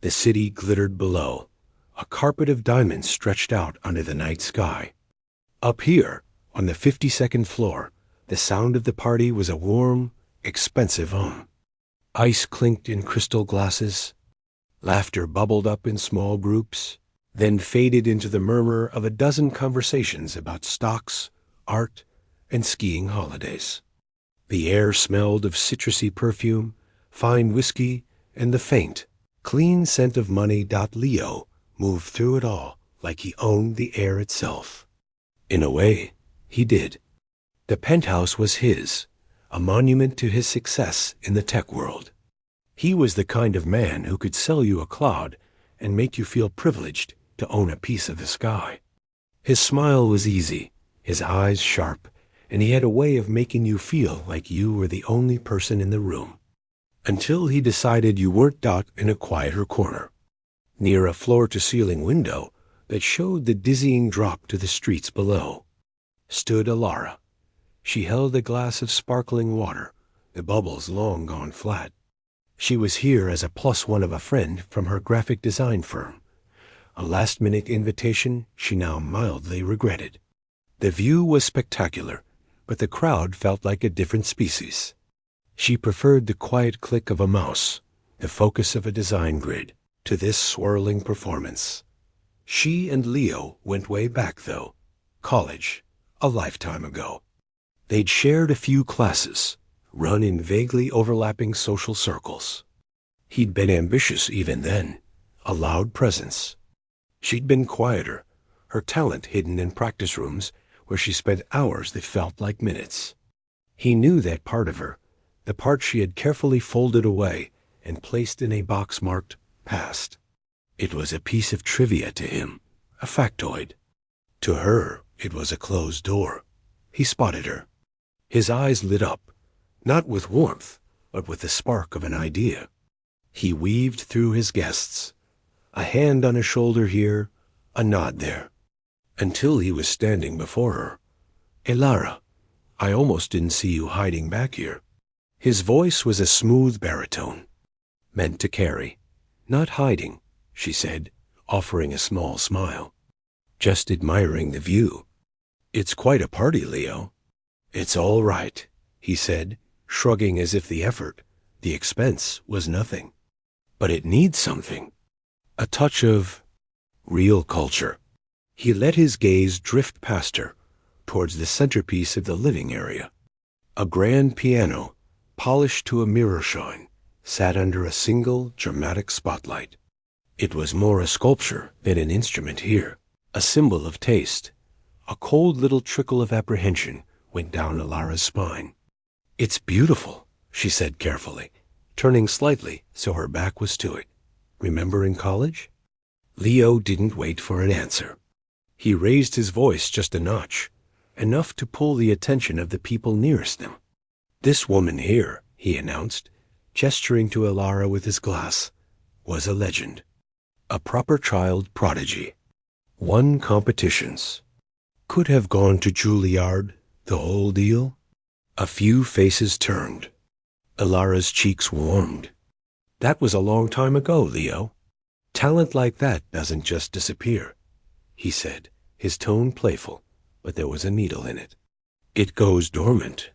The city glittered below. A carpet of diamonds stretched out under the night sky. Up here, on the 52nd floor, the sound of the party was a warm, expensive hum. Ice clinked in crystal glasses. Laughter bubbled up in small groups, then faded into the murmur of a dozen conversations about stocks, art, and skiing holidays. The air smelled of citrusy perfume, fine whiskey, and the faint, clean scent of money. Leo moved through it all like he owned the air itself. In a way, he did. The penthouse was his, a monument to his success in the tech world. He was the kind of man who could sell you a cloud and make you feel privileged to own a piece of the sky. His smile was easy, his eyes sharp, and he had a way of making you feel like you were the only person in the room. Until he decided you weren't. In a quieter corner, near a floor-to-ceiling window that showed the dizzying drop to the streets below, stood Alara. She held a glass of sparkling water, the bubbles long gone flat. She was here as a +1 of a friend from her graphic design firm, a last-minute invitation she now mildly regretted. The view was spectacular, but the crowd felt like a different species. She preferred the quiet click of a mouse, the focus of a design grid, to this swirling performance. She and Leo went way back, though. College, a lifetime ago. They'd shared a few classes, run in vaguely overlapping social circles. He'd been ambitious even then, a loud presence. She'd been quieter, her talent hidden in practice rooms where she spent hours that felt like minutes. He knew that part of her, the part she had carefully folded away and placed in a box marked past. It was a piece of trivia to him, a factoid. To her, it was a closed door. He spotted her. His eyes lit up, not with warmth, but with the spark of an idea. He weaved through his guests, a hand on a shoulder here, a nod there, until he was standing before her. "Alara, I almost didn't see you hiding back here." His voice was a smooth baritone, meant to carry. "Not hiding," she said, offering a small smile. "Just admiring the view." "It's quite a party, Leo." "It's all right," he said, shrugging as if the effort, the expense, was nothing. "But it needs something. A touch of real culture." He let his gaze drift past her, towards the centerpiece of the living area. A grand piano, polished to a mirror shine, sat under a single dramatic spotlight. It was more a sculpture than an instrument here, a symbol of taste. A cold little trickle of apprehension went down Alara's spine. "It's beautiful," she said carefully, turning slightly so her back was to it. "Remember in college?" Leo didn't wait for an answer. He raised his voice just a notch, enough to pull the attention of the people nearest them. "This woman here," he announced, gesturing to Alara with his glass, "was a legend. A proper child prodigy. Won competitions. Could have gone to Juilliard, the whole deal." A few faces turned. Alara's cheeks warmed. "That was a long time ago, Leo. Talent like that doesn't just disappear," he said, his tone playful, but there was a needle in it. "It goes dormant.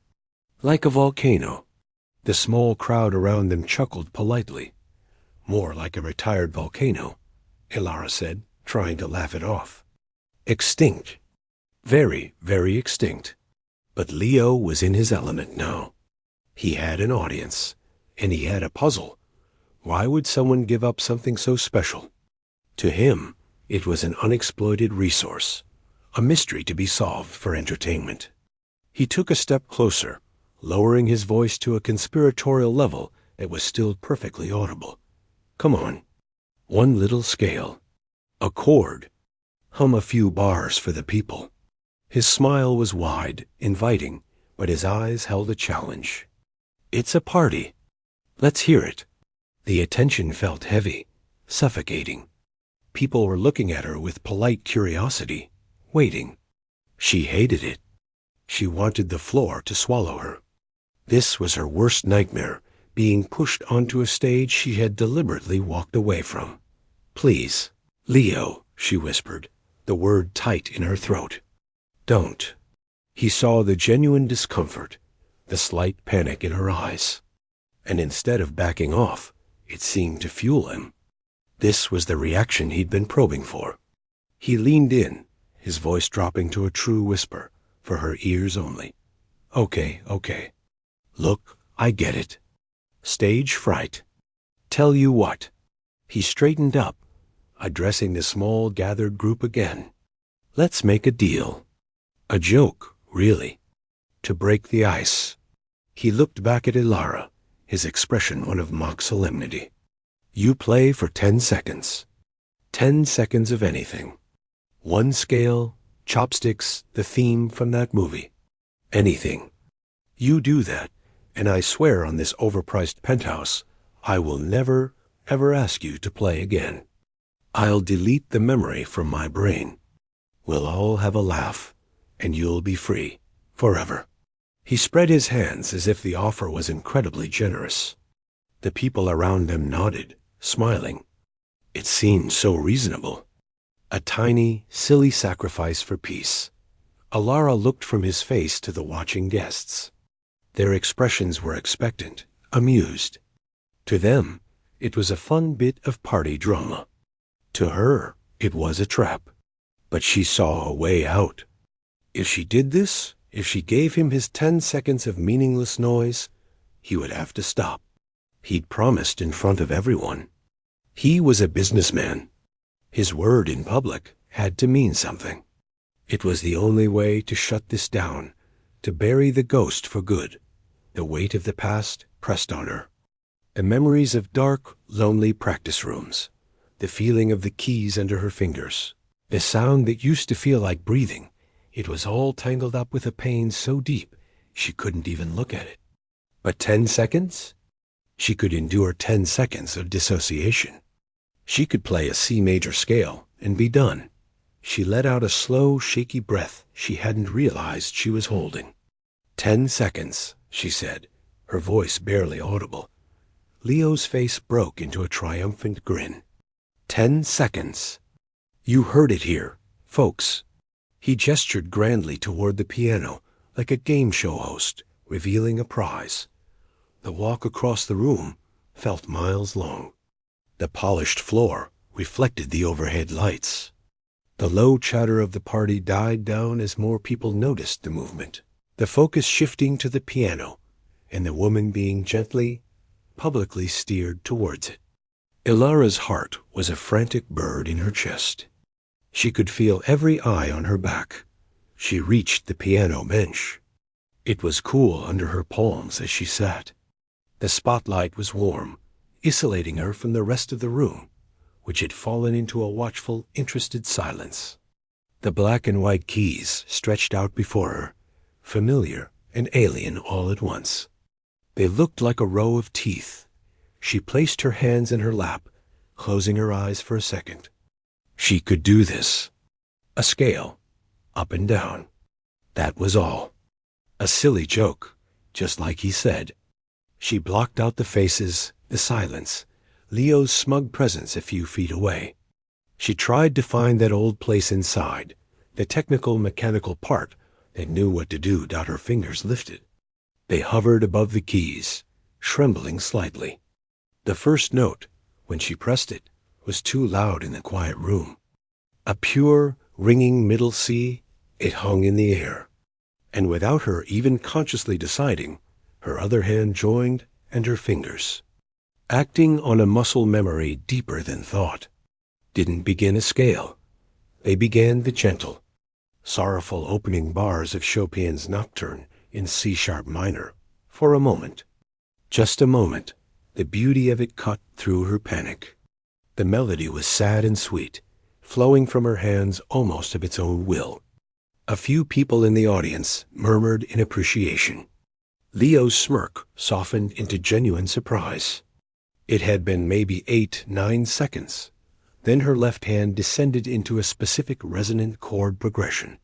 Like a volcano." The small crowd around them chuckled politely. "More like a retired volcano," Alara said, trying to laugh it off. "Extinct. Very, very extinct." But Leo was in his element now. He had an audience, and he had a puzzle. Why would someone give up something so special? To him, it was an unexploited resource, a mystery to be solved for entertainment. He took a step closer, lowering his voice to a conspiratorial level that was still perfectly audible. "Come on. One little scale. A chord. Hum a few bars for the people." His smile was wide, inviting, but his eyes held a challenge. "It's a party. Let's hear it." The attention felt heavy, suffocating. People were looking at her with polite curiosity, waiting. She hated it. She wanted the floor to swallow her. This was her worst nightmare, being pushed onto a stage she had deliberately walked away from. "Please, Leo," she whispered, the word tight in her throat. "Don't." He saw the genuine discomfort, the slight panic in her eyes. And instead of backing off, it seemed to fuel him. This was the reaction he'd been probing for. He leaned in, his voice dropping to a true whisper, for her ears only. "Okay. Look, I get it. Stage fright. Tell you what." He straightened up, addressing the small gathered group again. "Let's make a deal. A joke, really. To break the ice." He looked back at Ilara, his expression one of mock solemnity. "You play for 10 seconds. 10 seconds of anything. One scale, chopsticks, the theme from that movie. Anything. You do that, and I swear on this overpriced penthouse, I will never, ever ask you to play again. I'll delete the memory from my brain. We'll all have a laugh, and you'll be free, forever." He spread his hands as if the offer was incredibly generous. The people around them nodded, smiling. It seemed so reasonable. A tiny, silly sacrifice for peace. Ilara looked from his face to the watching guests. Their expressions were expectant, amused. To them, it was a fun bit of party drama. To her, it was a trap. But she saw a way out. If she did this, if she gave him his 10 seconds of meaningless noise, he would have to stop. He'd promised in front of everyone. He was a businessman. His word in public had to mean something. It was the only way to shut this down, to bury the ghost for good. The weight of the past pressed on her. The memories of dark, lonely practice rooms. The feeling of the keys under her fingers. The sound that used to feel like breathing. It was all tangled up with a pain so deep she couldn't even look at it. But 10 seconds? She could endure 10 seconds of dissociation. She could play a C major scale and be done. She let out a slow, shaky breath she hadn't realized she was holding. 10 seconds, she said, her voice barely audible. Leo's face broke into a triumphant grin. 10 seconds. You heard it here, folks. He gestured grandly toward the piano, like a game show host, revealing a prize. The walk across the room felt miles long. The polished floor reflected the overhead lights. The low chatter of the party died down as more people noticed the movement, the focus shifting to the piano, and the woman being gently, publicly steered towards it. Ilara's heart was a frantic bird in her chest. She could feel every eye on her back. She reached the piano bench. It was cool under her palms as she sat. The spotlight was warm, isolating her from the rest of the room, which had fallen into a watchful, interested silence. The black and white keys stretched out before her, familiar and alien all at once. They looked like a row of teeth. She placed her hands in her lap, closing her eyes for a second. She could do this. A scale, up and down. That was all. A silly joke, just like he said. She blocked out the faces, the silence, Leo's smug presence a few feet away. She tried to find that old place inside, the technical mechanical part that knew what to do. Her fingers lifted. They hovered above the keys, trembling slightly. The first note, when she pressed it, was too loud in the quiet room. A pure, ringing middle C, it hung in the air. And without her even consciously deciding, her other hand joined and her fingers, acting on a muscle memory deeper than thought, didn't begin a scale. They began the gentle, sorrowful opening bars of Chopin's Nocturne in C-sharp minor, for a moment. Just a moment, the beauty of it cut through her panic. The melody was sad and sweet, flowing from her hands almost of its own will. A few people in the audience murmured in appreciation. Leo's smirk softened into genuine surprise. It had been maybe 8-9 seconds. Then her left hand descended into a specific resonant chord progression.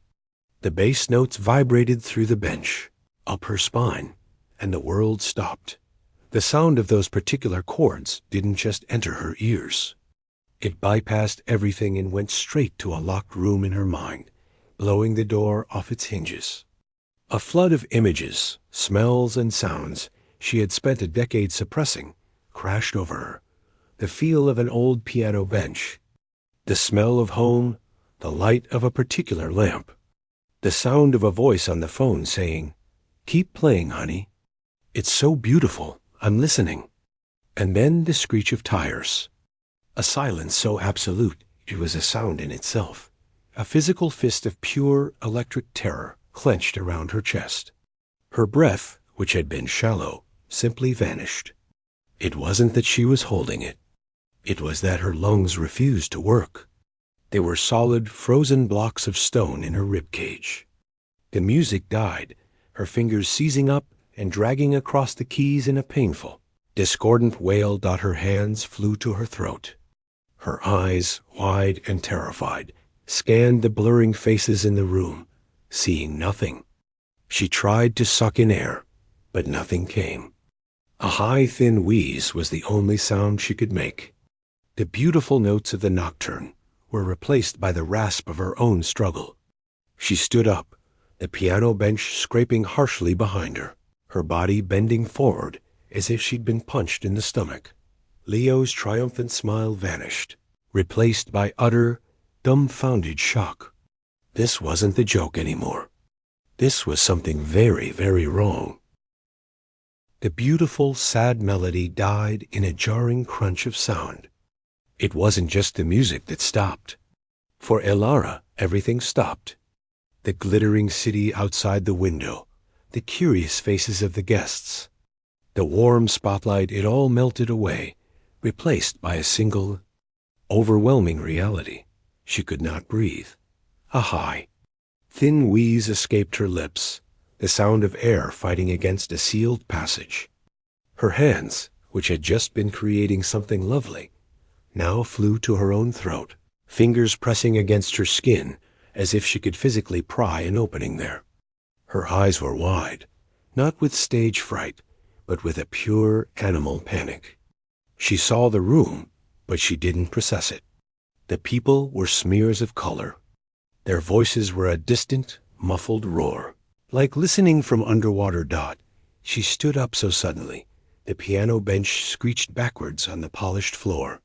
The bass notes vibrated through the bench, up her spine, and the world stopped. The sound of those particular chords didn't just enter her ears. It bypassed everything and went straight to a locked room in her mind, blowing the door off its hinges. A flood of images, smells, and sounds she had spent a decade suppressing crashed over her. The feel of an old piano bench, the smell of home, the light of a particular lamp, the sound of a voice on the phone saying, "Keep playing, honey. It's so beautiful. I'm listening." And then the screech of tires. A silence so absolute it was a sound in itself. A physical fist of pure electric terror clenched around her chest. Her breath, which had been shallow, simply vanished. It wasn't that she was holding it. It was that her lungs refused to work. They were solid, frozen blocks of stone in her ribcage. The music died, her fingers seizing up and dragging across the keys in a painful, discordant wail. Her hands flew to her throat. Her eyes, wide and terrified, scanned the blurring faces in the room, seeing nothing. She tried to suck in air, but nothing came. A high, thin wheeze was the only sound she could make. The beautiful notes of the nocturne were replaced by the rasp of her own struggle. She stood up, the piano bench scraping harshly behind her, her body bending forward as if she'd been punched in the stomach. Leo's triumphant smile vanished, replaced by utter, dumbfounded shock. This wasn't the joke anymore. This was something very, very wrong. The beautiful, sad melody died in a jarring crunch of sound. It wasn't just the music that stopped. For Elara, everything stopped. The glittering city outside the window, the curious faces of the guests, the warm spotlight, it all melted away, replaced by a single, overwhelming reality. She could not breathe. A high, thin wheeze escaped her lips, the sound of air fighting against a sealed passage. Her hands, which had just been creating something lovely, now flew to her own throat, fingers pressing against her skin as if she could physically pry an opening there. Her eyes were wide, not with stage fright, but with a pure animal panic. She saw the room, but she didn't process it. The people were smears of color. Their voices were a distant, muffled roar. Like listening from underwater. She stood up so suddenly, the piano bench screeched backwards on the polished floor.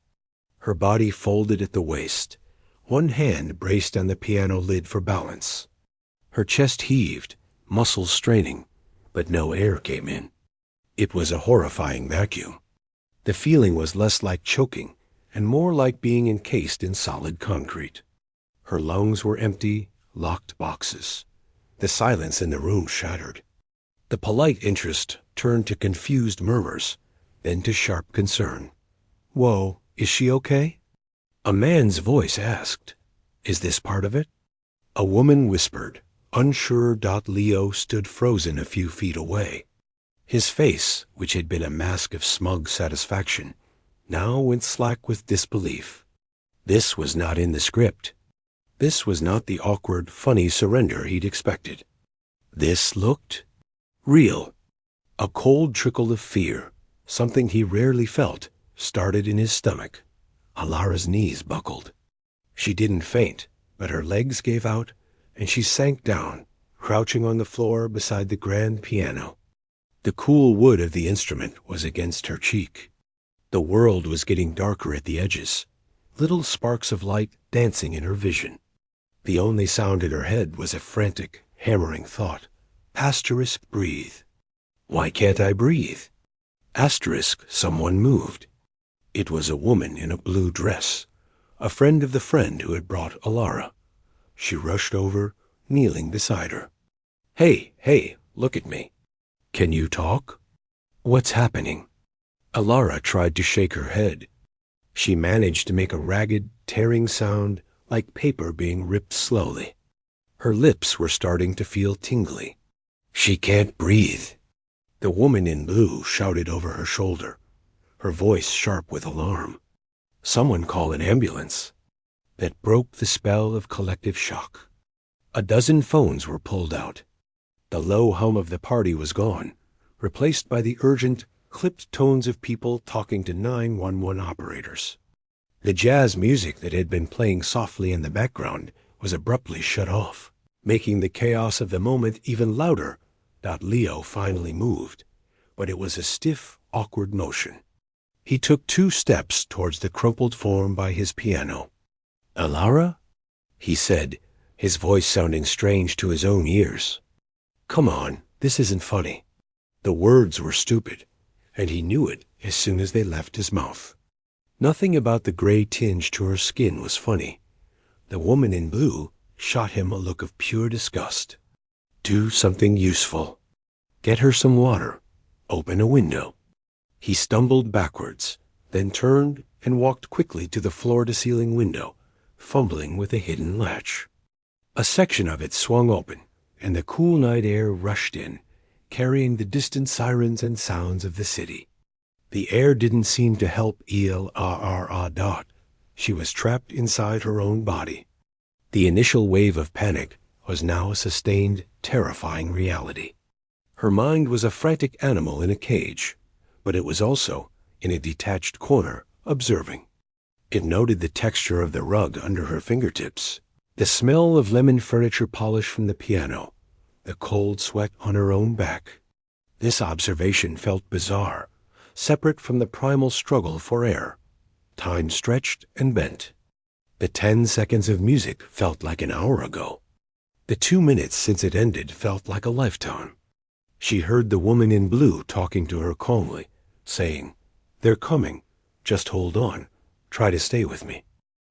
Her body folded at the waist, one hand braced on the piano lid for balance. Her chest heaved, muscles straining, but no air came in. It was a horrifying vacuum. The feeling was less like choking and more like being encased in solid concrete. Her lungs were empty, locked boxes. The silence in the room shattered. The polite interest turned to confused murmurs, then to sharp concern. "Whoa, is she okay?" A man's voice asked, "Is this part of it?" A woman whispered, unsure. Leo stood frozen a few feet away. His face, which had been a mask of smug satisfaction, now went slack with disbelief. This was not in the script. This was not the awkward, funny surrender he'd expected. This looked real. A cold trickle of fear, something he rarely felt, started in his stomach. Alara's knees buckled. She didn't faint, but her legs gave out, and she sank down, crouching on the floor beside the grand piano. The cool wood of the instrument was against her cheek. The world was getting darker at the edges, little sparks of light dancing in her vision. The only sound in her head was a frantic, hammering thought. Asterisk, breathe. Why can't I breathe? Asterisk, someone moved. It was a woman in a blue dress, a friend of the friend who had brought Alara. She rushed over, kneeling beside her. Hey, look at me. Can you talk? What's happening? Alara tried to shake her head. She managed to make a ragged, tearing sound like paper being ripped slowly. Her lips were starting to feel tingly. She can't breathe. The woman in blue shouted over her shoulder, her voice sharp with alarm. Someone call an ambulance. That broke the spell of collective shock. A dozen phones were pulled out. The low hum of the party was gone, replaced by the urgent, clipped tones of people talking to 911 operators. The jazz music that had been playing softly in the background was abruptly shut off, making the chaos of the moment even louder. Leo finally moved, but it was a stiff, awkward motion. He took 2 steps towards the crumpled form by his piano. "Ilara?" he said, his voice sounding strange to his own ears. "Come on, this isn't funny." The words were stupid, and he knew it as soon as they left his mouth. Nothing about the gray tinge to her skin was funny. The woman in blue shot him a look of pure disgust. Do something useful. Get her some water. Open a window. He stumbled backwards, then turned and walked quickly to the floor-to-ceiling window, fumbling with a hidden latch. A section of it swung open, and the cool night air rushed in, carrying the distant sirens and sounds of the city. The air didn't seem to help Ilara. She was trapped inside her own body. The initial wave of panic was now a sustained, terrifying reality. Her mind was a frantic animal in a cage, but it was also in a detached corner, observing. It noted the texture of the rug under her fingertips, the smell of lemon furniture polish from the piano, the cold sweat on her own back. This observation felt bizarre, separate from the primal struggle for air. Time stretched and bent. The 10 seconds of music felt like an hour ago. The 2 minutes since it ended felt like a lifetime. She heard the woman in blue talking to her calmly, saying, "They're coming. Just hold on. Try to stay with me."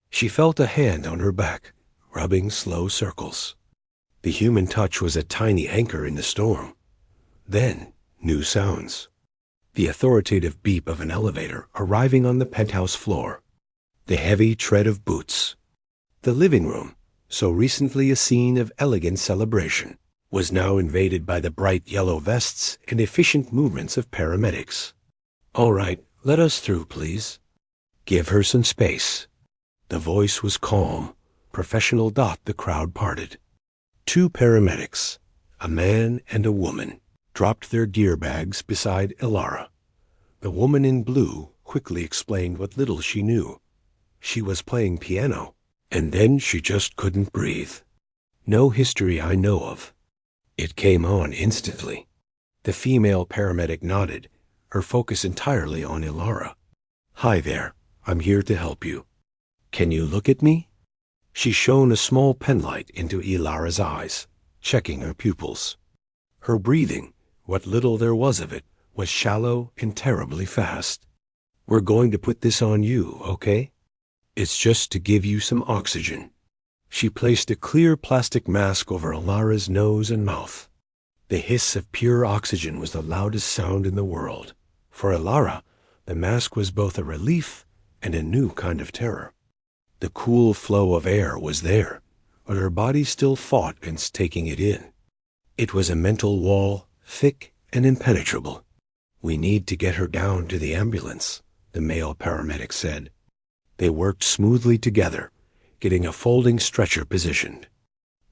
She felt a hand on her back, rubbing slow circles. The human touch was a tiny anchor in the storm. Then, new sounds. The authoritative beep of an elevator arriving on the penthouse floor. The heavy tread of boots. The living room, so recently a scene of elegant celebration, was now invaded by the bright yellow vests and efficient movements of paramedics. "All right, let us through, please." "Give her some space." The voice was calm, professional. The crowd parted. 2 paramedics, a man and a woman, dropped their gear bags beside Ilara. The woman in blue quickly explained what little she knew. She was playing piano, and then she just couldn't breathe. "No history I know of." It came on instantly. The female paramedic nodded, her focus entirely on Ilara. "Hi there, I'm here to help you. Can you look at me?" She shone a small penlight into Ilara's eyes, checking her pupils. Her breathing, what little there was of it, was shallow and terribly fast. "We're going to put this on you, okay? It's just to give you some oxygen." She placed a clear plastic mask over Ilara's nose and mouth. The hiss of pure oxygen was the loudest sound in the world. For Ilara, the mask was both a relief and a new kind of terror. The cool flow of air was there, but her body still fought against taking it in. It was a mental wall, thick and impenetrable. "We need to get her down to the ambulance," the male paramedic said. They worked smoothly together, getting a folding stretcher positioned.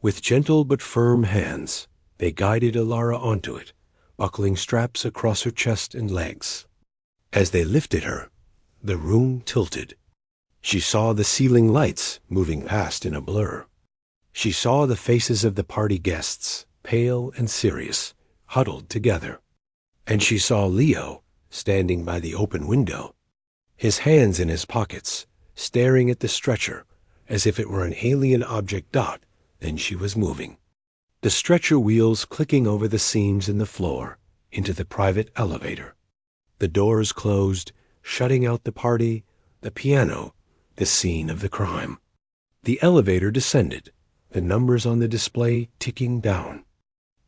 With gentle but firm hands, they guided Ilara onto it, buckling straps across her chest and legs. As they lifted her, the room tilted. She saw the ceiling lights moving past in a blur. She saw the faces of the party guests, pale and serious, huddled together. And she saw Leo standing by the open window, his hands in his pockets, staring at the stretcher as if it were an alien object. Then she was moving. The stretcher wheels clicking over the seams in the floor into the private elevator. The doors closed, shutting out the party, the piano, the scene of the crime. The elevator descended, the numbers on the display ticking down.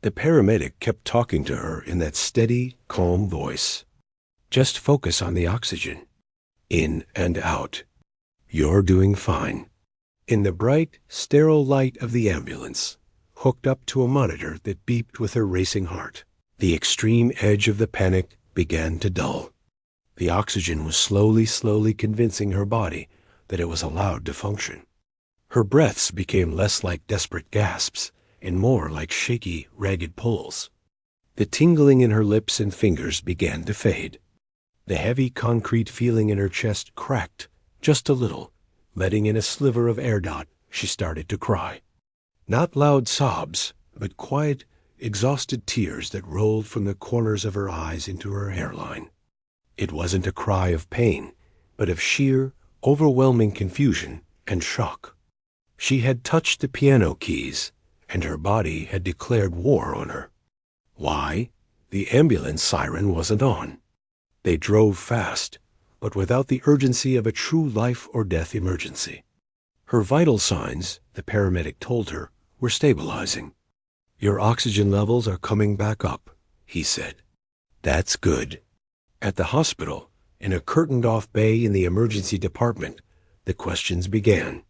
The paramedic kept talking to her in that steady, calm voice. "Just focus on the oxygen. In and out. You're doing fine." In the bright, sterile light of the ambulance, hooked up to a monitor that beeped with her racing heart, the extreme edge of the panic began to dull. The oxygen was slowly convincing her body that it was allowed to function. Her breaths became less like desperate gasps and more like shaky, ragged pulls. The tingling in her lips and fingers began to fade. The heavy concrete feeling in her chest cracked just a little, letting in a sliver of air dot. She started to cry. Not loud sobs, but quiet, exhausted tears that rolled from the corners of her eyes into her hairline. It wasn't a cry of pain, but of sheer, overwhelming confusion and shock. She had touched the piano keys, and her body had declared war on her. Why? The ambulance siren wasn't on. They drove fast, but without the urgency of a true life-or-death emergency. Her vital signs, the paramedic told her, were stabilizing. "Your oxygen levels are coming back up," he said. "That's good." At the hospital, in a curtained-off bay in the emergency department, the questions began.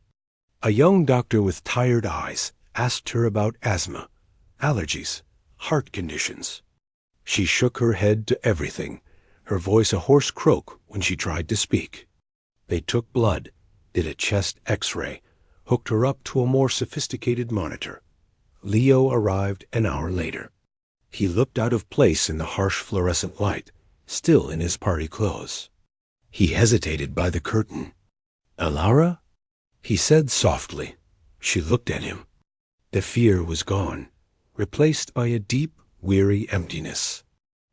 A young doctor with tired eyes asked her about asthma, allergies, heart conditions. She shook her head to everything, her voice a hoarse croak when she tried to speak. They took blood, did a chest X-ray, hooked her up to a more sophisticated monitor. Leo arrived an hour later. He looked out of place in the harsh fluorescent light, still in his party clothes. He hesitated by the curtain. "Alara?" he said softly. She looked at him. The fear was gone, replaced by a deep, weary emptiness.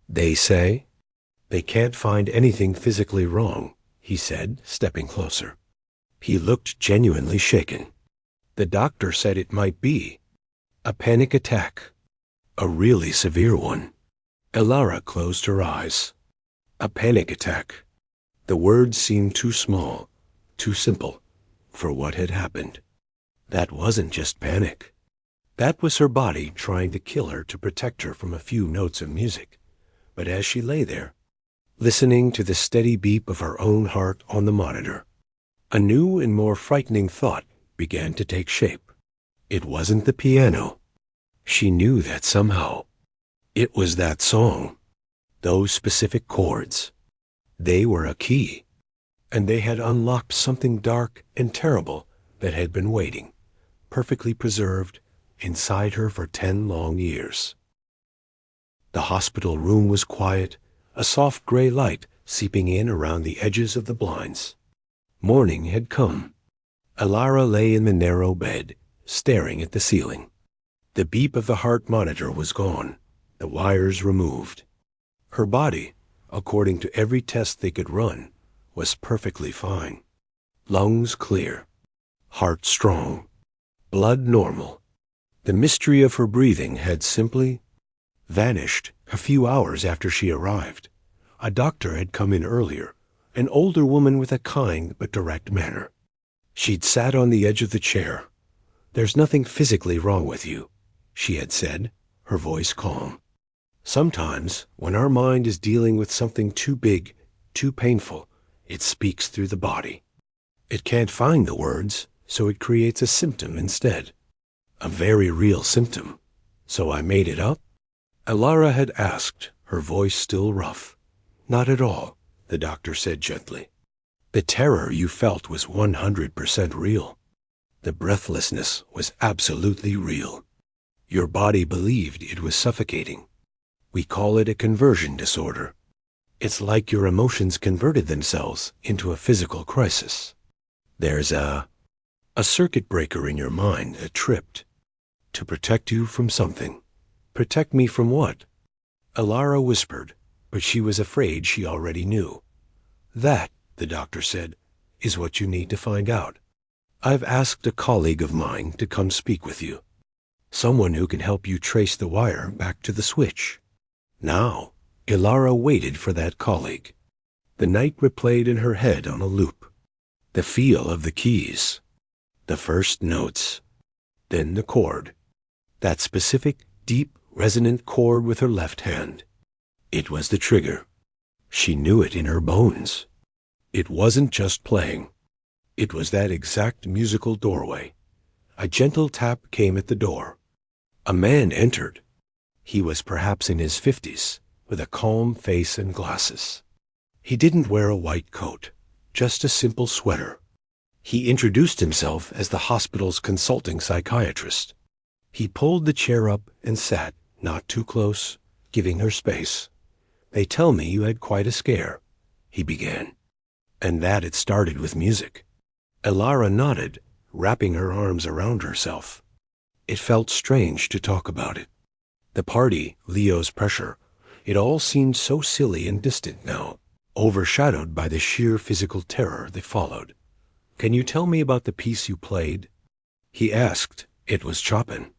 "They say?" "They can't find anything physically wrong," he said, stepping closer. He looked genuinely shaken. "The doctor said it might be a panic attack. A really severe one." Alara closed her eyes. A panic attack. The words seemed too small, too simple, for what had happened. That wasn't just panic. That was her body trying to kill her to protect her from a few notes of music. But as she lay there, listening to the steady beat of her own heart on the monitor, a new and more frightening thought began to take shape. It wasn't the piano. She knew that somehow. It was that song. Those specific chords. They were a key. And they had unlocked something dark and terrible that had been waiting, perfectly preserved, inside her for 10 long years. The hospital room was quiet, a soft gray light seeping in around the edges of the blinds. Morning had come. Alara lay in the narrow bed, staring at the ceiling. The beep of the heart monitor was gone, the wires removed. Her body, according to every test they could run, was perfectly fine. Lungs clear, heart strong, blood normal. The mystery of her breathing had simply vanished a few hours after she arrived. A doctor had come in earlier, an older woman with a kind but direct manner. She'd sat on the edge of the chair. "There's nothing physically wrong with you," she had said, her voice calm. Sometimes, when our mind is dealing with something too big, too painful, it speaks through the body. It can't find the words, so it creates a symptom instead. A very real symptom. "So I made it up?" Alara had asked, her voice still rough. "Not at all," the doctor said gently. "The terror you felt was 100% real. The breathlessness was absolutely real. Your body believed it was suffocating. We call it a conversion disorder. It's like your emotions converted themselves into a physical crisis. There's a circuit breaker in your mind that tripped. To protect you from something." "Protect me from what?" Alara whispered, but she was afraid she already knew. "That," the doctor said, "is what you need to find out. I've asked a colleague of mine to come speak with you. Someone who can help you trace the wire back to the switch." Now, Alara waited for that colleague. The night replayed in her head on a loop. The feel of the keys. The first notes. Then the chord. That specific, deep, resonant chord with her left hand. It was the trigger. She knew it in her bones. It wasn't just playing. It was that exact musical doorway. A gentle tap came at the door. A man entered. He was perhaps in his 50s, with a calm face and glasses. He didn't wear a white coat, just a simple sweater. He introduced himself as the hospital's consulting psychiatrist. He pulled the chair up and sat, not too close, giving her space. "They tell me you had quite a scare. he began. And that it started with music. Elara nodded, wrapping her arms around herself. It felt strange to talk about it. The party, Leo's pressure, it all seemed so silly and distant now, overshadowed by the sheer physical terror that followed. "Can you tell me about the piece you played?" he asked. It was Chopin.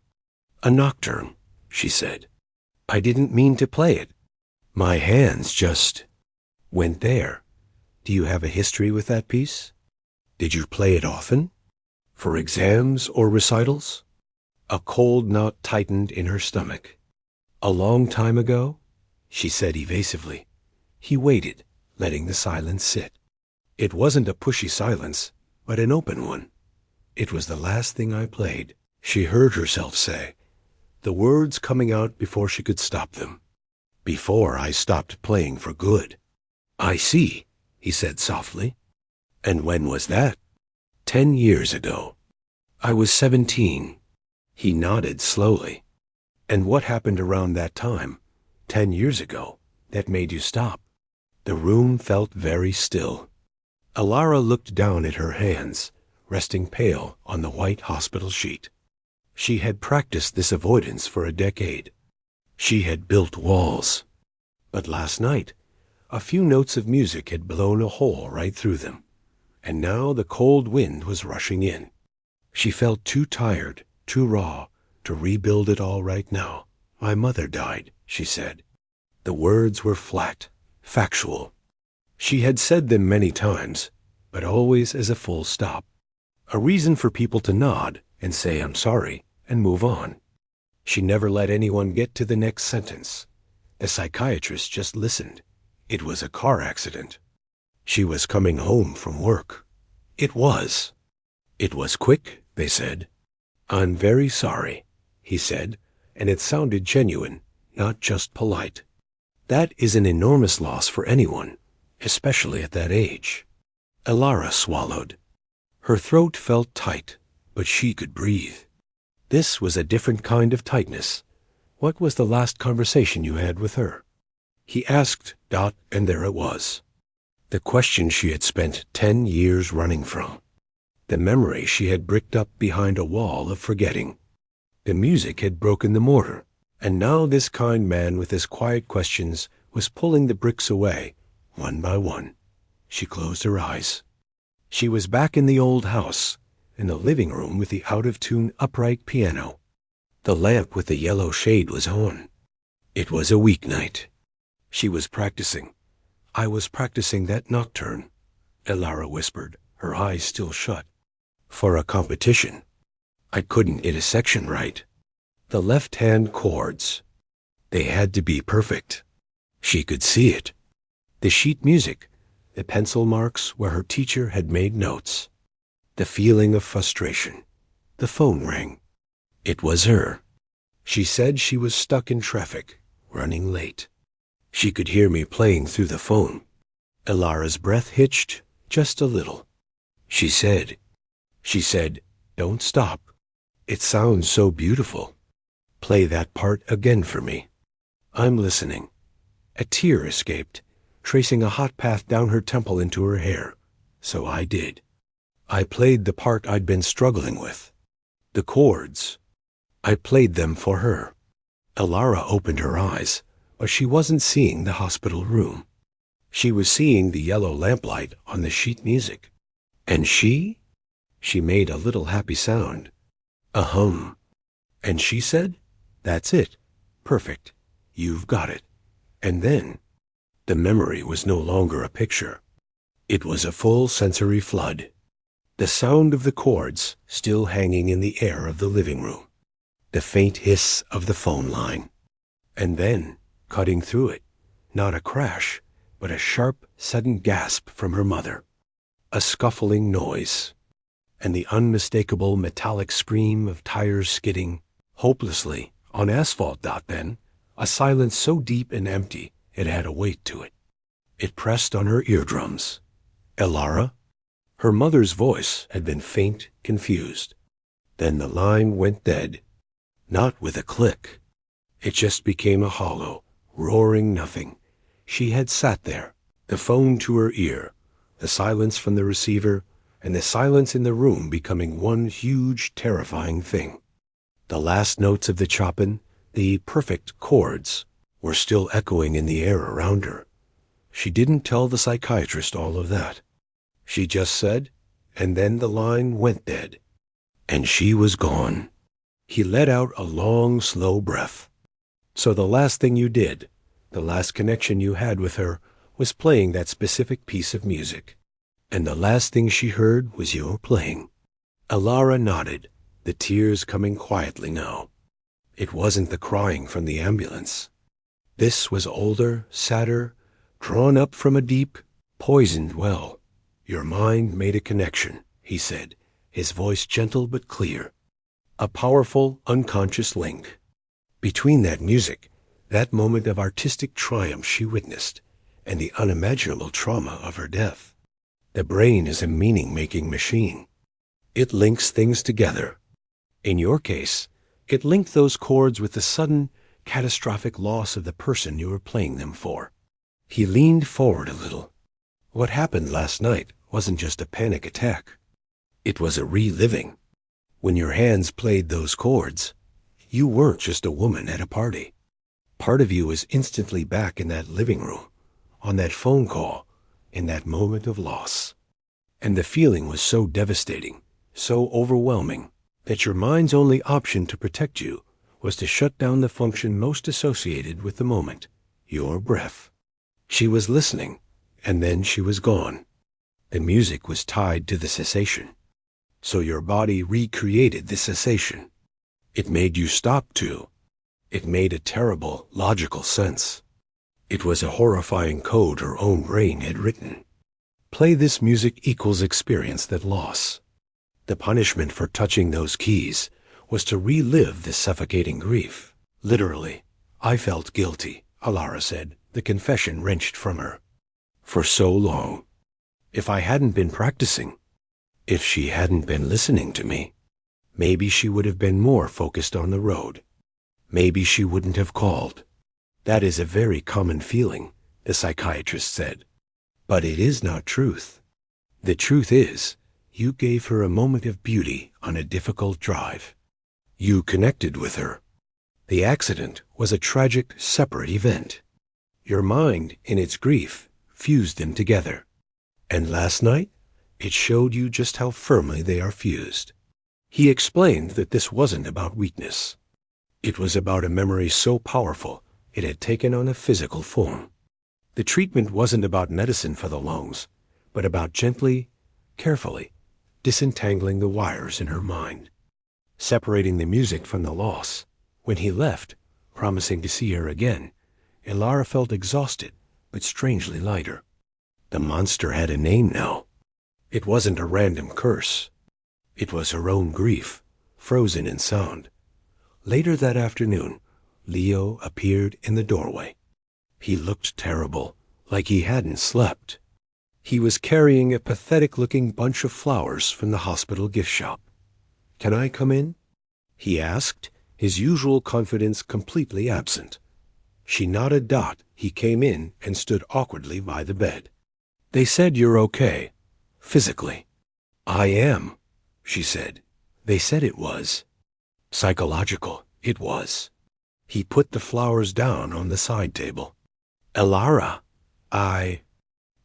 "A nocturne," she said. "I didn't mean to play it. My hands just went there. Do you have a history with that piece? Did you play it often? For exams or recitals?" A cold knot tightened in her stomach. "A long time ago?" she said evasively. He waited, letting the silence sit. It wasn't a pushy silence, but an open one. "It was the last thing I played," she heard herself say, the words coming out before she could stop them. "Before I stopped playing for good." "I see," he said softly. "And when was that?" 10 years ago. I was 17. He nodded slowly. "And what happened around that time, 10 years ago, that made you stop?" The room felt very still. Elara looked down at her hands, resting pale on the white hospital sheet. She had practiced this avoidance for a decade. She had built walls. But last night, a few notes of music had blown a hole right through them, and now the cold wind was rushing in. She felt too tired, too raw, to rebuild it all right now. "My mother died," she said. The words were flat, factual. She had said them many times, but always as a full stop. A reason for people to nod and say "I'm sorry" and move on. She never let anyone get to the next sentence. The psychiatrist just listened. It was a car accident. She was coming home from work. It was. It was quick, they said. "I'm very sorry," he said, and it sounded genuine, not just polite. That is an enormous loss for anyone, especially at that age. Elara swallowed. Her throat felt tight, but she could breathe. This was a different kind of tightness. "What was the last conversation you had with her?" he asked, and there it was. The question she had spent 10 years running from. The memory she had bricked up behind a wall of forgetting. The music had broken the mortar, and now this kind man with his quiet questions was pulling the bricks away, one by one. She closed her eyes. She was back in the old house, in the living room with the out-of-tune upright piano. The lamp with the yellow shade was on. It was a weeknight. She was practicing. "I was practicing that nocturne," Elara whispered, her eyes still shut. "For a competition. I couldn't hit a section right. The left-hand chords. They had to be perfect." She could see it. The sheet music, the pencil marks where her teacher had made notes. The feeling of frustration. The phone rang. It was her. She said she was stuck in traffic, running late. She could hear me playing through the phone. Elara's breath hitched just a little. She said, "Don't stop. It sounds so beautiful. Play that part again for me." "I'm listening." A tear escaped, tracing a hot path down her temple into her hair. So I did. I played the part I'd been struggling with. The chords. I played them for her. Elara opened her eyes, but she wasn't seeing the hospital room. She was seeing the yellow lamplight on the sheet music. And she made a little happy sound. A hum. And she said, "That's it. Perfect. You've got it." And then, the memory was no longer a picture. It was a full sensory flood. The sound of the chords still hanging in the air of the living room. The faint hiss of the phone line. And then, cutting through it, not a crash, but a sharp, sudden gasp from her mother. A scuffling noise. And the unmistakable metallic scream of tires skidding hopelessly on asphalt. Then, a silence so deep and empty it had a weight to it. It pressed on her eardrums. "Elara?" Her mother's voice had been faint, confused. Then the line went dead. Not with a click. It just became a hollow, roaring nothing. She had sat there, The phone to her ear, the silence from the receiver, and the silence in the room becoming one huge, terrifying thing. The last notes of the Chopin, the perfect chords, were still echoing in the air around her. She didn't tell the psychiatrist all of that. She just said, and then the line went dead. And she was gone. He let out a long, slow breath. So the last thing you did, the last connection you had with her, was playing that specific piece of music. And the last thing she heard was your playing. Alara nodded, the tears coming quietly now. It wasn't the crying from the ambulance. This was older, sadder, drawn up from a deep, poisoned well. Your mind made a connection, he said, his voice gentle but clear. A powerful, unconscious link. Between that music, that moment of artistic triumph she witnessed, and the unimaginable trauma of her death. The brain is a meaning-making machine. It links things together. In your case, it linked those chords with the sudden, catastrophic loss of the person you were playing them for. He leaned forward a little. What happened last night wasn't just a panic attack. It was a reliving. When your hands played those chords, you weren't just a woman at a party. Part of you was instantly back in that living room, on that phone call, in that moment of loss. And the feeling was so devastating, so overwhelming, that your mind's only option to protect you was to shut down the function most associated with the moment, your breath. She was listening, and then she was gone. The music was tied to the cessation. So your body recreated the cessation. It made you stop too. It made a terrible, logical sense. It was a horrifying code her own brain had written. Play this music equals experience that loss. The punishment for touching those keys was to relive the suffocating grief. Literally, I felt guilty, Alara said, the confession wrenched from her. For so long. If I hadn't been practicing, if she hadn't been listening to me, maybe she would have been more focused on the road. Maybe she wouldn't have called. That is a very common feeling, the psychiatrist said. But it is not truth. The truth is, you gave her a moment of beauty on a difficult drive. You connected with her. The accident was a tragic, separate event. Your mind, in its grief, fused them together. And last night, it showed you just how firmly they are fused. He explained that this wasn't about weakness. It was about a memory so powerful it had taken on a physical form. The treatment wasn't about medicine for the lungs, but about gently, carefully, disentangling the wires in her mind, separating the music from the loss. When he left, promising to see her again, Ilara felt exhausted, but strangely lighter. The monster had a name now. It wasn't a random curse. It was her own grief, frozen in sound. Later that afternoon, Leo appeared in the doorway. He looked terrible, like he hadn't slept. He was carrying a pathetic-looking bunch of flowers from the hospital gift shop. "Can I come in?" he asked, his usual confidence completely absent. She nodded. He came in and stood awkwardly by the bed. "They said you're okay, physically." "I am," she said. "They said it was." Psychological, it was. He put the flowers down on the side table. "Ilara,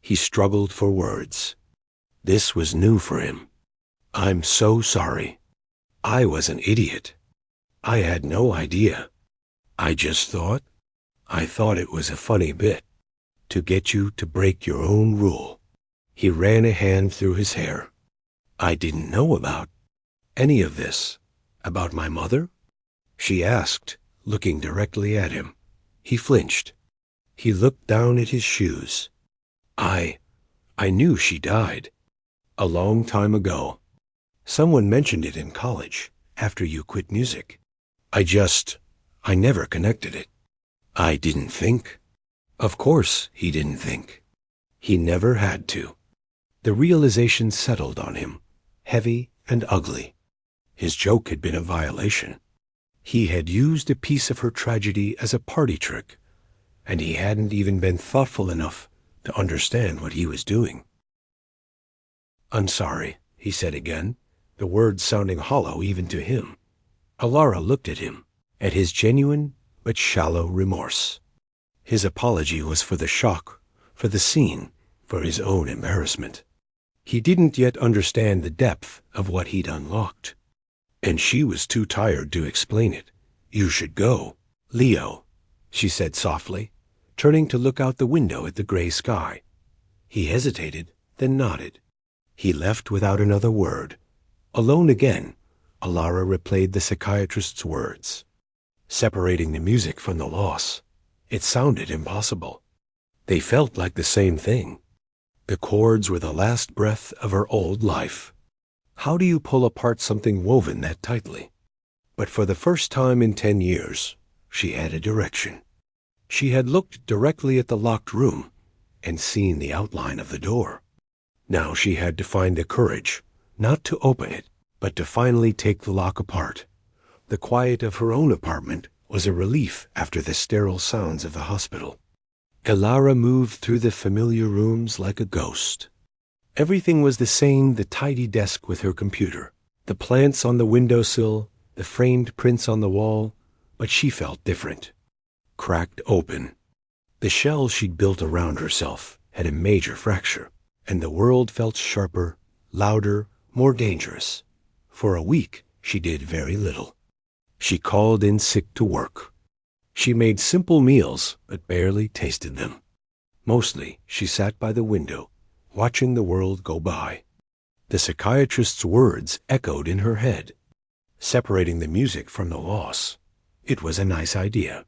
He struggled for words. This was new for him. "I'm so sorry. I was an idiot. I had no idea. I thought it was a funny bit. To get you to break your own rule." He ran a hand through his hair. "I didn't know about any of this. About my mother?" she asked, looking directly at him. He flinched. He looked down at his shoes. I knew she died. A long time ago. Someone mentioned it in college, after you quit music. I never connected it. I didn't think." Of course he didn't think. He never had to. The realization settled on him, heavy and ugly. His joke had been a violation. He had used a piece of her tragedy as a party trick, and he hadn't even been thoughtful enough to understand what he was doing. "I'm sorry," he said again, the words sounding hollow even to him. Alara looked at him, at his genuine but shallow remorse. His apology was for the shock, for the scene, for his own embarrassment. He didn't yet understand the depth of what he'd unlocked. And she was too tired to explain it. "You should go, Leo," she said softly, turning to look out the window at the gray sky. He hesitated, then nodded. He left without another word. Alone again, Alara replayed the psychiatrist's words. Separating the music from the loss. It sounded impossible. They felt like the same thing. The chords were the last breath of her old life. How do you pull apart something woven that tightly? But for the first time in 10 years, she had a direction. She had looked directly at the locked room and seen the outline of the door. Now she had to find the courage, not to open it, but to finally take the lock apart. The quiet of her own apartment was a relief after the sterile sounds of the hospital. Alara moved through the familiar rooms like a ghost. Everything was the same, the tidy desk with her computer, the plants on the windowsill, the framed prints on the wall, but she felt different. Cracked open. The shell she'd built around herself had a major fracture, and the world felt sharper, louder, more dangerous. For a week, she did very little. She called in sick to work. She made simple meals, but barely tasted them. Mostly, she sat by the window, watching the world go by. The psychiatrist's words echoed in her head. Separating the music from the loss. It was a nice idea.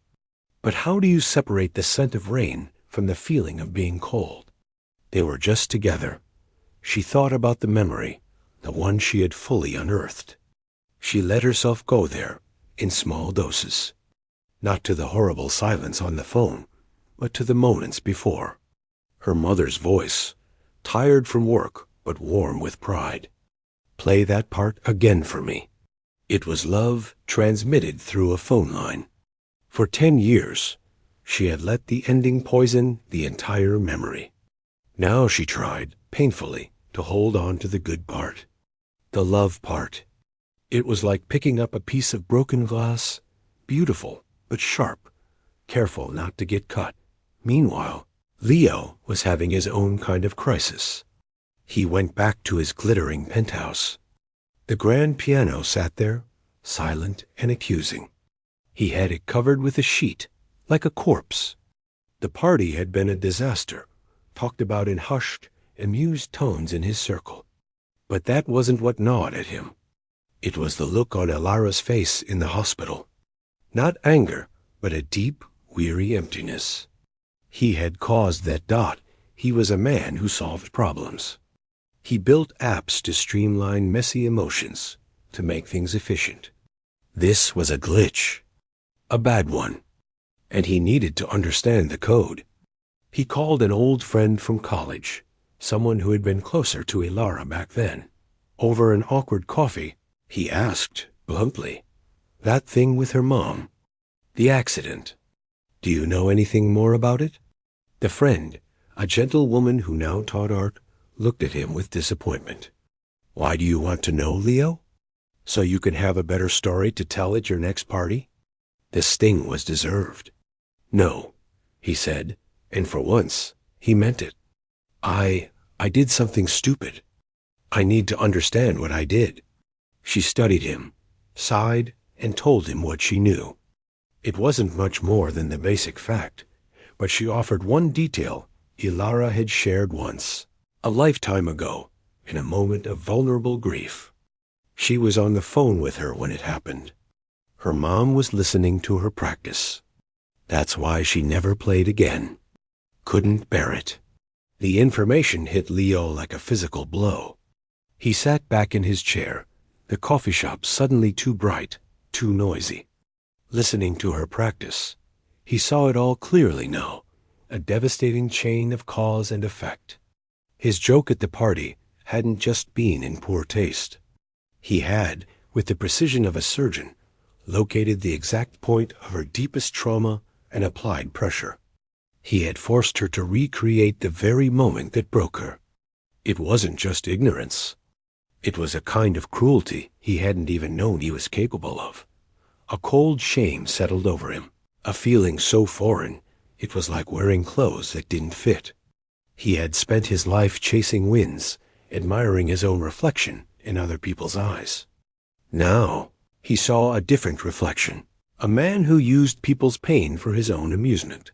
But how do you separate the scent of rain from the feeling of being cold? They were just together. She thought about the memory, the one she had fully unearthed. She let herself go there, in small doses. Not to the horrible silence on the phone, but to the moments before. Her mother's voice, tired from work, but warm with pride. "Play that part again for me." It was love transmitted through a phone line. For 10 years, she had let the ending poison the entire memory. Now she tried, painfully, to hold on to the good part. The love part. It was like picking up a piece of broken glass, beautiful, but sharp, careful not to get cut. Meanwhile, Leo was having his own kind of crisis. He went back to his glittering penthouse. The grand piano sat there, silent and accusing. He had it covered with a sheet, like a corpse. The party had been a disaster, talked about in hushed, amused tones in his circle. But that wasn't what gnawed at him. It was the look on Alara's face in the hospital. Not anger, but a deep, weary emptiness. He had caused that dot. He was a man who solved problems. He built apps to streamline messy emotions, to make things efficient. This was a glitch. A bad one. And he needed to understand the code. He called an old friend from college, someone who had been closer to Alara back then. Over an awkward coffee, he asked, bluntly, "That thing with her mom, the accident, do you know anything more about it?" The friend, a gentle woman who now taught art, looked at him with disappointment. "Why do you want to know, Leo? So you can have a better story to tell at your next party?" The sting was deserved. "No," he said, and for once, he meant it. I did something stupid. I need to understand what I did." She studied him, sighed, and told him what she knew. It wasn't much more than the basic fact, but she offered one detail Alara had shared once, a lifetime ago, in a moment of vulnerable grief. She was on the phone with her when it happened. Her mom was listening to her practice. That's why she never played again. Couldn't bear it. The information hit Leo like a physical blow. He sat back in his chair, the coffee shop suddenly too bright, too noisy. Listening to her practice, he saw it all clearly now, a devastating chain of cause and effect. His joke at the party hadn't just been in poor taste. He had, with the precision of a surgeon, located the exact point of her deepest trauma and applied pressure. He had forced her to recreate the very moment that broke her. It wasn't just ignorance. It was a kind of cruelty he hadn't even known he was capable of. A cold shame settled over him, a feeling so foreign it was like wearing clothes that didn't fit. He had spent his life chasing winds, admiring his own reflection in other people's eyes. Now he saw a different reflection, a man who used people's pain for his own amusement.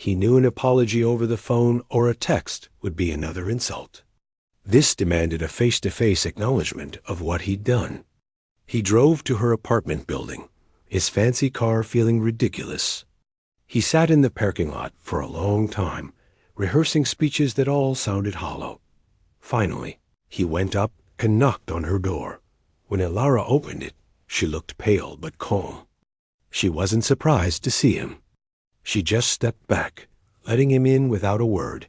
He knew an apology over the phone or a text would be another insult. This demanded a face-to-face acknowledgement of what he'd done. He drove to her apartment building, his fancy car feeling ridiculous. He sat in the parking lot for a long time, rehearsing speeches that all sounded hollow. Finally, he went up and knocked on her door. When Elara opened it, she looked pale but calm. She wasn't surprised to see him. She just stepped back, letting him in without a word.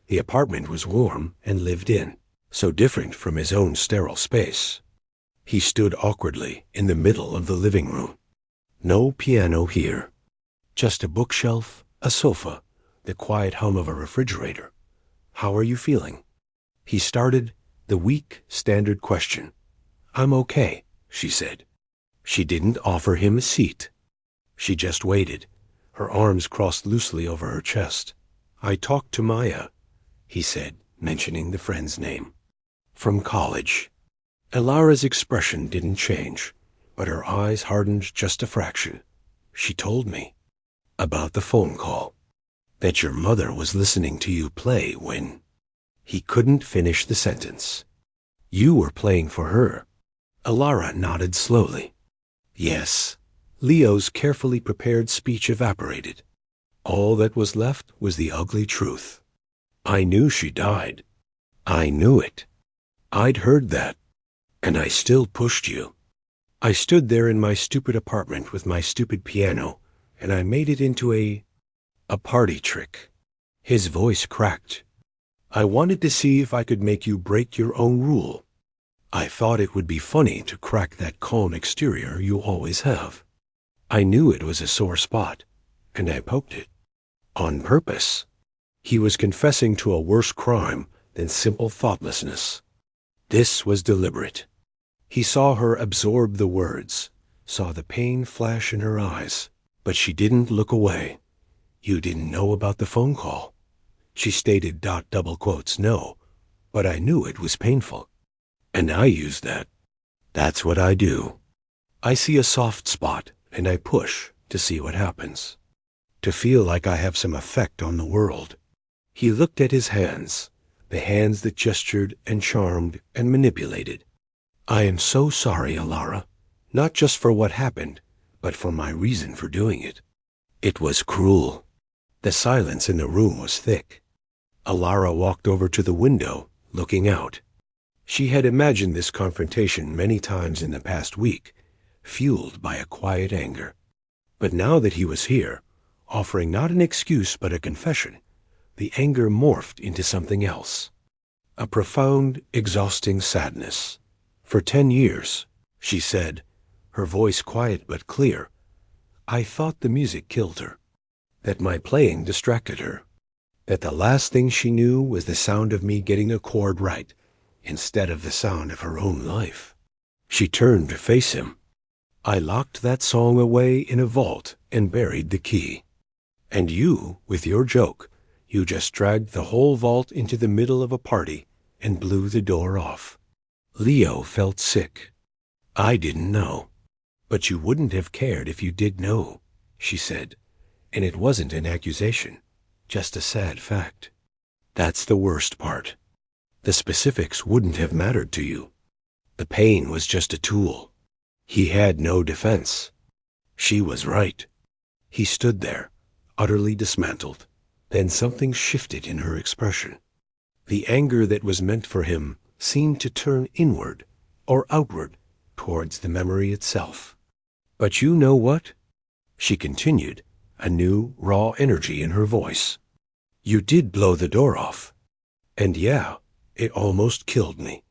The apartment was warm and lived in, so different from his own sterile space. He stood awkwardly in the middle of the living room. No piano here. Just a bookshelf, a sofa, the quiet hum of a refrigerator. "How are you feeling?" He started the weak, standard question. "I'm okay," she said. She didn't offer him a seat. She just waited, her arms crossed loosely over her chest. "I talked to Maya," he said, mentioning the friend's name. "From college." Elara's expression didn't change, but her eyes hardened just a fraction. "She told me about the phone call, that your mother was listening to you play when—" He couldn't finish the sentence. "You were playing for her." Elara nodded slowly. Yes. Leo's carefully prepared speech evaporated. All that was left was the ugly truth. "I knew she died. I knew it. I'd heard that. And I still pushed you. I stood there in my stupid apartment with my stupid piano, and I made it into a party trick." His voice cracked. "I wanted to see if I could make you break your own rule. I thought it would be funny to crack that calm exterior you always have. I knew it was a sore spot, and I poked it. On purpose." He was confessing to a worse crime than simple thoughtlessness. This was deliberate. He saw her absorb the words, saw the pain flash in her eyes, but she didn't look away. "You didn't know about the phone call." She stated double quotes, "No, but I knew it was painful. And I used that. That's what I do. I see a soft spot, and I push to see what happens. To feel like I have some effect on the world." He looked at his hands, the hands that gestured and charmed and manipulated. "I am so sorry, Elara, not just for what happened, but for my reason for doing it. It was cruel." The silence in the room was thick. Elara walked over to the window, looking out. She had imagined this confrontation many times in the past week, fueled by a quiet anger. But now that he was here, offering not an excuse but a confession, the anger morphed into something else. A profound, exhausting sadness. "For 10 years, she said, her voice quiet but clear, I thought the music killed her, that my playing distracted her, that the last thing she knew was the sound of me getting a chord right, instead of the sound of her own life." She turned to face him. "I locked that song away in a vault and buried the key. And you, with your joke, you just dragged the whole vault into the middle of a party and blew the door off." Leo felt sick. "I didn't know. But you wouldn't have cared if you did know," she said. "And it wasn't an accusation, just a sad fact. That's the worst part. The specifics wouldn't have mattered to you. The pain was just a tool. He had no defense." She was right. He stood there, utterly dismantled. Then something shifted in her expression. The anger that was meant for him seemed to turn inward or outward towards the memory itself. "But you know what?" she continued, a new, raw energy in her voice. "You did blow the door off. And yeah, it almost killed me.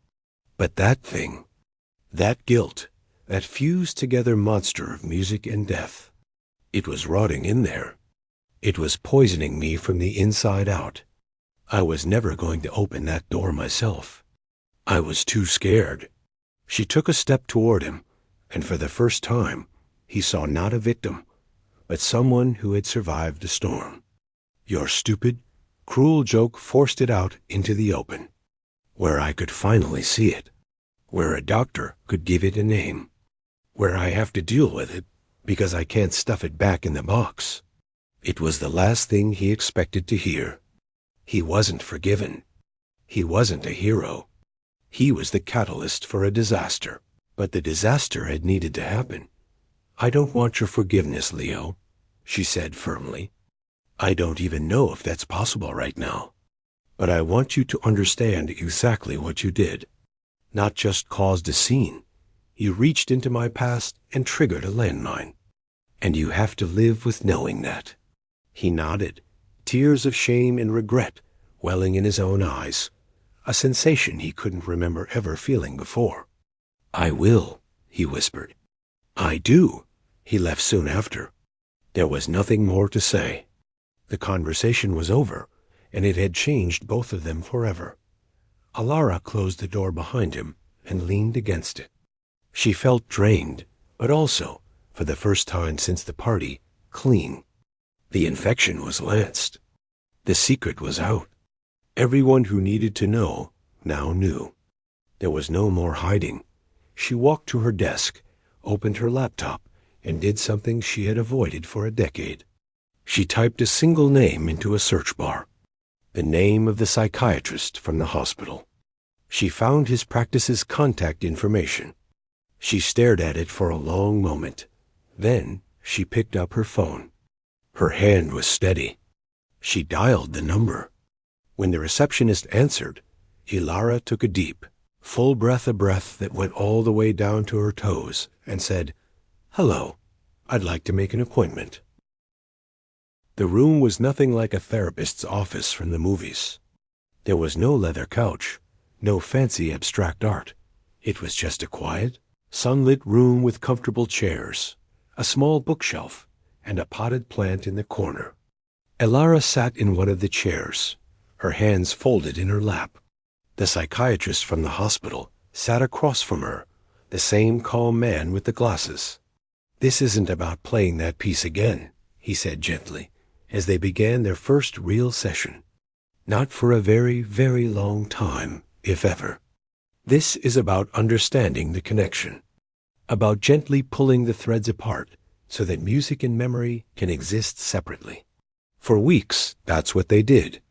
But that thing, that guilt, that fused together monster of music and death, it was rotting in there. It was poisoning me from the inside out. I was never going to open that door myself. I was too scared. She took a step toward him, and for the first time, he saw not a victim, but someone who had survived a storm. Your stupid, cruel joke forced it out into the open, where I could finally see it, where a doctor could give it a name, where I have to deal with it because I can't stuff it back in the box. It was the last thing he expected to hear. He wasn't forgiven. He wasn't a hero. He was the catalyst for a disaster, but the disaster had needed to happen. I don't want your forgiveness, Leo, she said firmly. I don't even know if that's possible right now. But I want you to understand exactly what you did. Not just caused a scene. You reached into my past and triggered a landmine. And you have to live with knowing that. He nodded, tears of shame and regret welling in his own eyes, a sensation he couldn't remember ever feeling before. I will, he whispered. I do, he left soon after. There was nothing more to say. The conversation was over, and it had changed both of them forever. Alara closed the door behind him and leaned against it. She felt drained, but also, for the first time since the party, clean. The infection was lanced. The secret was out. Everyone who needed to know now knew. There was no more hiding. She walked to her desk, opened her laptop, and did something she had avoided for a decade. She typed a single name into a search bar, the name of the psychiatrist from the hospital. She found his practice's contact information. She stared at it for a long moment. Then she picked up her phone. Her hand was steady. She dialed the number. When the receptionist answered, Ilara took a deep, full breath, a breath that went all the way down to her toes, and said, "Hello, I'd like to make an appointment." The room was nothing like a therapist's office from the movies. There was no leather couch, no fancy abstract art. It was just a quiet, sunlit room with comfortable chairs, a small bookshelf, and a potted plant in the corner. Ilara sat in one of the chairs, her hands folded in her lap. The psychiatrist from the hospital sat across from her, the same calm man with the glasses. "This isn't about playing that piece again," he said gently, as they began their first real session. "Not for a very, very long time, if ever. This is about understanding the connection, about gently pulling the threads apart so that music and memory can exist separately." For weeks, that's what they did.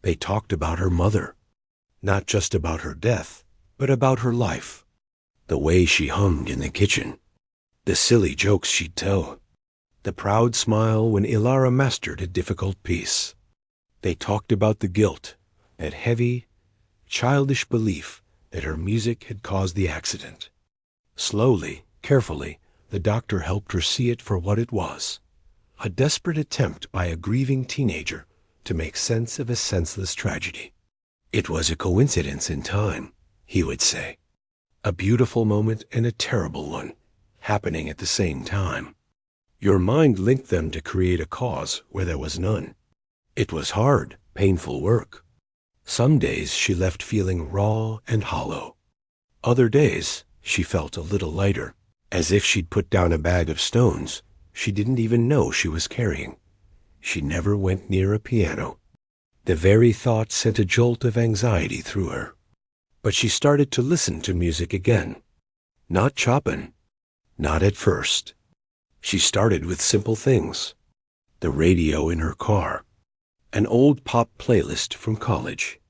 They talked about her mother, not just about her death, but about her life, the way she hummed in the kitchen, the silly jokes she'd tell, the proud smile when Ilara mastered a difficult piece. They talked about the guilt, that heavy, childish belief that her music had caused the accident. Slowly, carefully, the doctor helped her see it for what it was, a desperate attempt by a grieving teenager to make sense of a senseless tragedy. It was a coincidence in time, he would say. A beautiful moment and a terrible one, happening at the same time. Your mind linked them to create a cause where there was none. It was hard, painful work. Some days she left feeling raw and hollow. Other days she felt a little lighter, as if she'd put down a bag of stones she didn't even know she was carrying. She never went near a piano. The very thought sent a jolt of anxiety through her. But she started to listen to music again. Not Chopin. Not at first. She started with simple things. The radio in her car. An old pop playlist from college.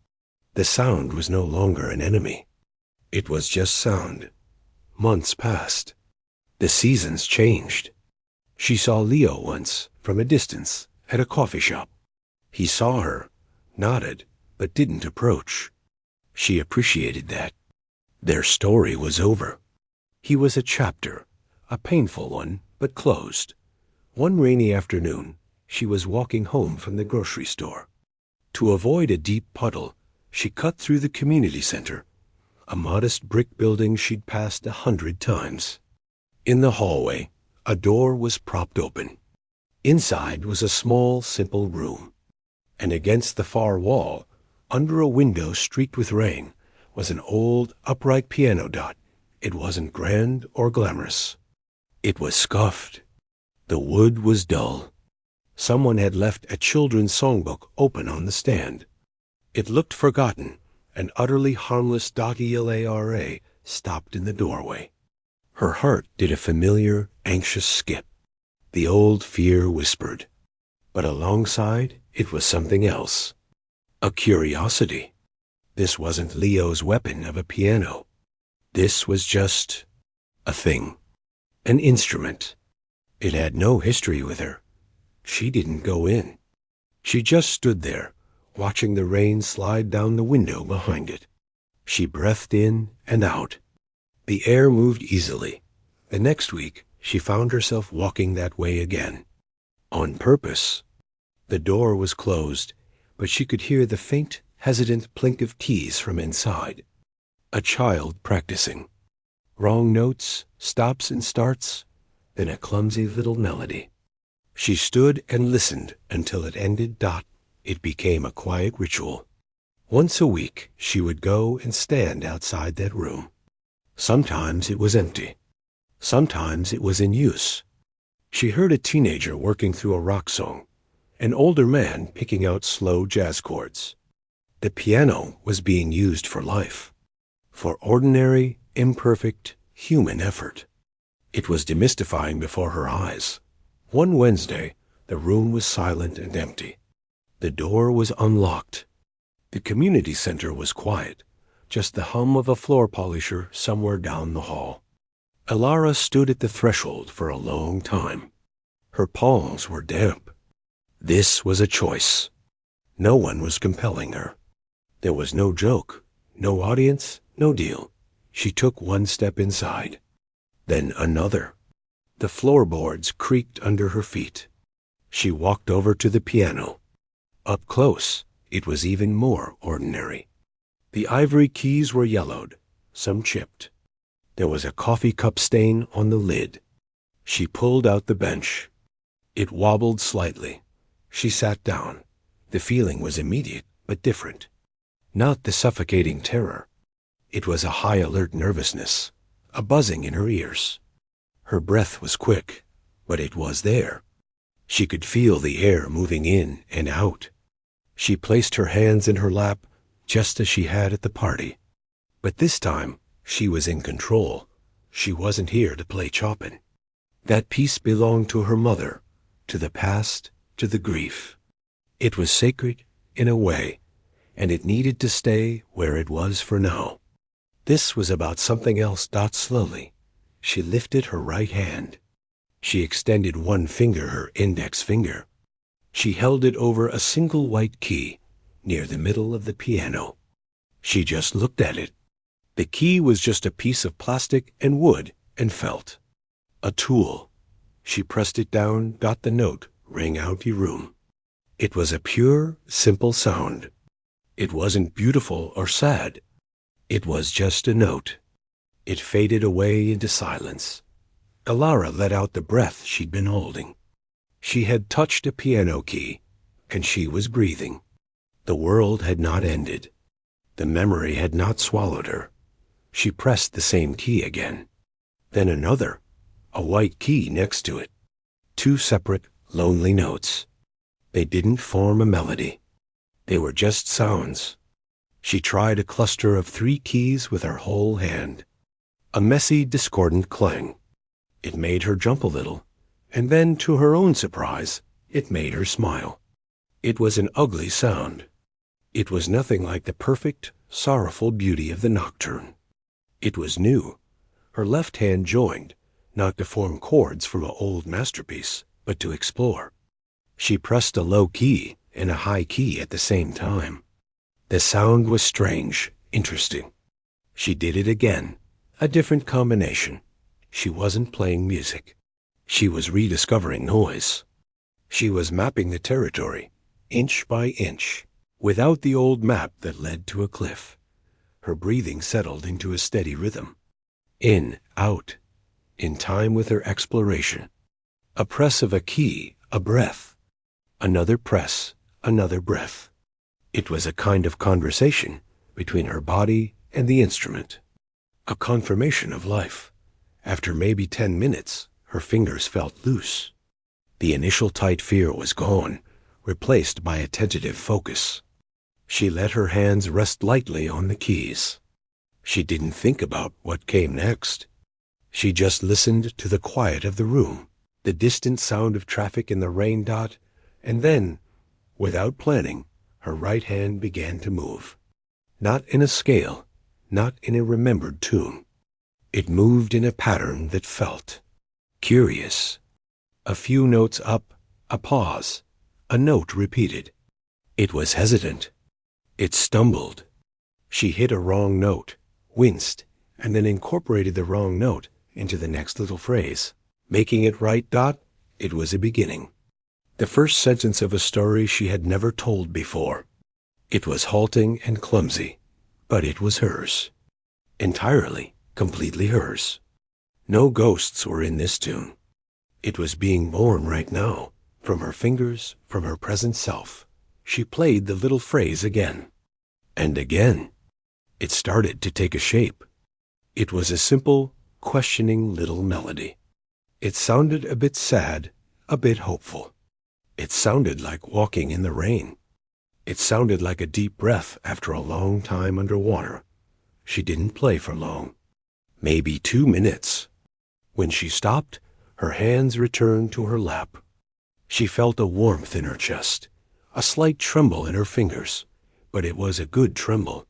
The sound was no longer an enemy. It was just sound. Months passed. The seasons changed. She saw Leo once, from a distance, at a coffee shop. He saw her, nodded, but didn't approach. She appreciated that. Their story was over. He was a chapter, a painful one, but closed. One rainy afternoon, she was walking home from the grocery store. To avoid a deep puddle, she cut through the community center, a modest brick building she'd passed 100 times. In the hallway, a door was propped open. Inside was a small, simple room, and against the far wall, under a window streaked with rain, was an old, upright piano dot. It wasn't grand or glamorous. It was scuffed. The wood was dull. Someone had left a children's songbook open on the stand. It looked forgotten, an utterly harmless Dottie stopped in the doorway. Her heart did a familiar, anxious skip. The old fear whispered. But alongside, it was something else. A curiosity. This wasn't Leo's weapon of a piano. This was just a thing. An instrument. It had no history with her. She didn't go in. She just stood there, watching the rain slide down the window behind it. She breathed in and out. The air moved easily. The next week, she found herself walking that way again. On purpose. The door was closed, but she could hear the faint, hesitant plink of keys from inside. A child practicing. Wrong notes, stops and starts, then a clumsy little melody. She stood and listened until it ended. It became a quiet ritual. Once a week, she would go and stand outside that room. Sometimes it was empty. Sometimes it was in use. She heard a teenager working through a rock song, an older man picking out slow jazz chords. The piano was being used for life, for ordinary, imperfect, human effort. It was demystifying before her eyes. One Wednesday, the room was silent and empty. The door was unlocked. The community center was quiet, just the hum of a floor polisher somewhere down the hall. Alara stood at the threshold for a long time. Her palms were damp. This was a choice. No one was compelling her. There was no joke, no audience, no deal. She took one step inside, then another. The floorboards creaked under her feet. She walked over to the piano. Up close, it was even more ordinary. The ivory keys were yellowed, some chipped. There was a coffee cup stain on the lid. She pulled out the bench. It wobbled slightly. She sat down. The feeling was immediate, but different. Not the suffocating terror. It was a high-alert nervousness, a buzzing in her ears. Her breath was quick, but it was there. She could feel the air moving in and out. She placed her hands in her lap, just as she had at the party. But this time, she was in control. She wasn't here to play Chopin. That piece belonged to her mother, to the past, to the grief. It was sacred, in a way, and it needed to stay where it was for now. This was about something else. Slowly, she lifted her right hand. She extended one finger, her index finger. She held it over a single white key, near the middle of the piano. She just looked at it. The key was just a piece of plastic and wood and felt. A tool. She pressed it down. The note rang out the room. It was a pure, simple sound. It wasn't beautiful or sad. It was just a note. It faded away into silence. Alara let out the breath she'd been holding. She had touched a piano key, and she was breathing. The world had not ended. The memory had not swallowed her. She pressed the same key again. Then another, a white key next to it. Two separate, lonely notes. They didn't form a melody. They were just sounds. She tried a cluster of 3 keys with her whole hand. A messy, discordant clang. It made her jump a little, and then, to her own surprise, it made her smile. It was an ugly sound. It was nothing like the perfect, sorrowful beauty of the nocturne. It was new. Her left hand joined, not to form chords from an old masterpiece, but to explore. She pressed a low key and a high key at the same time. The sound was strange, interesting. She did it again, a different combination. She wasn't playing music. She was rediscovering noise. She was mapping the territory, inch by inch, without the old map that led to a cliff. Her breathing settled into a steady rhythm. In, out, in time with her exploration. A press of a key, A breath. Another press. Another breath. It was a kind of conversation between her body and the instrument. A confirmation of life. After maybe 10 minutes, her fingers felt loose. The initial tight fear was gone, replaced by a tentative focus. She let her hands rest lightly on the keys. She didn't think about what came next. She just listened to the quiet of the room, the distant sound of traffic in the rain dot, and then, without planning, her right hand began to move. Not in a scale, not in a remembered tune. It moved in a pattern that felt curious. A few notes up, a pause, a note repeated. It was hesitant. It stumbled. She hit a wrong note, winced, and then incorporated the wrong note into the next little phrase. Making it right dot, it was a beginning. The first sentence of a story she had never told before. It was halting and clumsy, but it was hers. Entirely, completely hers. No ghosts were in this tune. It was being born right now, from her fingers, from her present self. She played the little phrase again. And again. It started to take a shape. It was a simple, questioning little melody. It sounded a bit sad, a bit hopeful. It sounded like walking in the rain. It sounded like a deep breath after a long time underwater. She didn't play for long. Maybe 2 minutes. When she stopped, her hands returned to her lap. She felt a warmth in her chest, a slight tremble in her fingers, but it was a good tremble.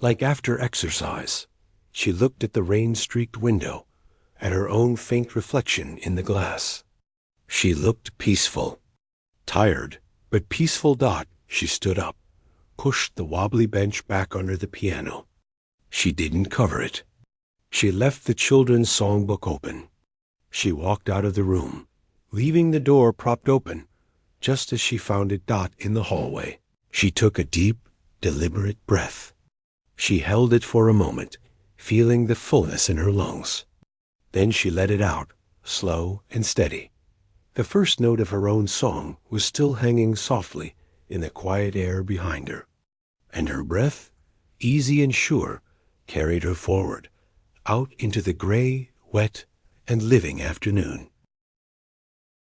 Like after exercise, she looked at the rain-streaked window, at her own faint reflection in the glass. She looked peaceful. Tired, but peaceful dot, she stood up, pushed the wobbly bench back under the piano. She didn't cover it. She left the children's songbook open. She walked out of the room, leaving the door propped open, just as she found it dot in the hallway. She took a deep, deliberate breath. She held it for a moment, feeling the fullness in her lungs. Then she let it out, slow and steady. The first note of her own song was still hanging softly in the quiet air behind her. And her breath, easy and sure, carried her forward, out into the gray, wet, and living afternoon.